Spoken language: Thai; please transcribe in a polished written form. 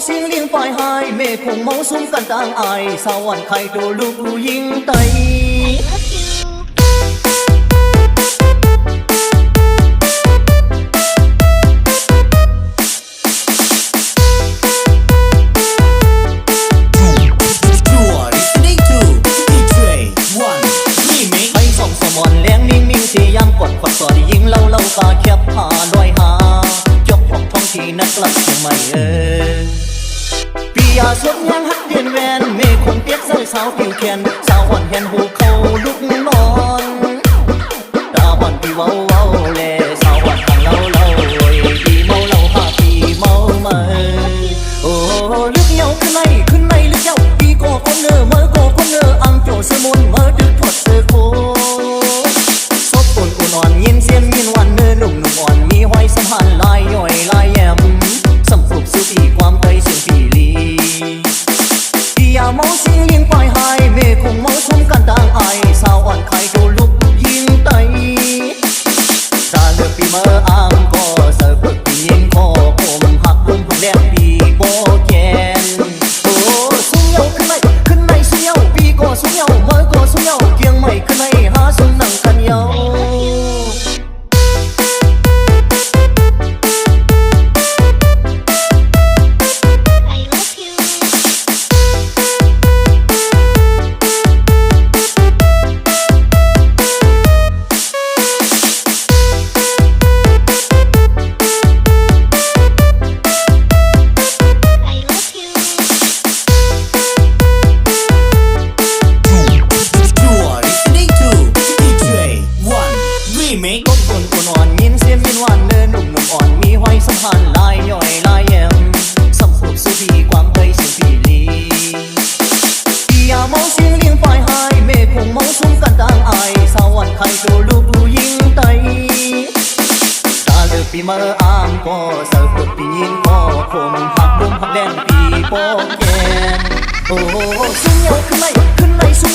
เสียงเลี้ยงฝ่ายหายเมฆคงเมาซุ้มกันต่างอายสวรรค์ใครดูลูกดูยิงไตสียามกดฝักสอดยิงเล่าปลาแคบหาลอยหาจบของท้องที่นักลักเชียงใหม่ปียาสดยังฮักเดียนแวนเมฆคงเตี้ยเศร้าสาวผิวแขนสาวอ่อนแหนหูเขาลุกนอนตาบอนปีเว้าแลสาวอ่อนทางเล่าปีเมาเล่าหาปีเมามาโอ้ลึกเหยาขึ้นในลึกเหยาปีโกคนเนอเมื่อโกคนเนออังโจเสมุนเมื่อดึกถอดเสื้อโคอ่อนยินเสียงยินวันเนื้อหนุ่มอ่อนมีห้อยสัมพันธ์ลายย่อยลายแยมสัมผูกสุปีความเตยเสียงปีลีพี่ยาเมาเสียงยิงปลายหายเมฆคงเมาชมกันต่างอายสาวอ่อนใครดูลุกยิงไตตาเลือกปีเมื่ออ้างก็เสิร์ฟปียิงคอผมหักลมผมแดงปีโบแกนโอ้สุ้งเยาขึ้นในสุ้งเยาปีก็สุ้งเยาเมื่อก็สุ้งเยาเกียงไม่ขึ้นในหาสุ้งนั่งกันเยาก้มคนอ่อนยินเสียงยินวันเนื้อหนุ่มอ่อนมีห้อยสัมพันธ์ลายย่อยลายแยมสัมผูกสุพีความเตยเสียงปีลีพี่ยาเมาเสียงเลี้ยงฝ่ายหายเมฆคงเมาซุ้มกันต่างอายสวรรค์ใครดูลูกดูยิงไตตาเลือกปีเมื่ออ้างก็เสิร์ฟปียิงก็คมหักลมหักแดนปีโป้แกนโอ้สุ้งเยาขึ้นในสุ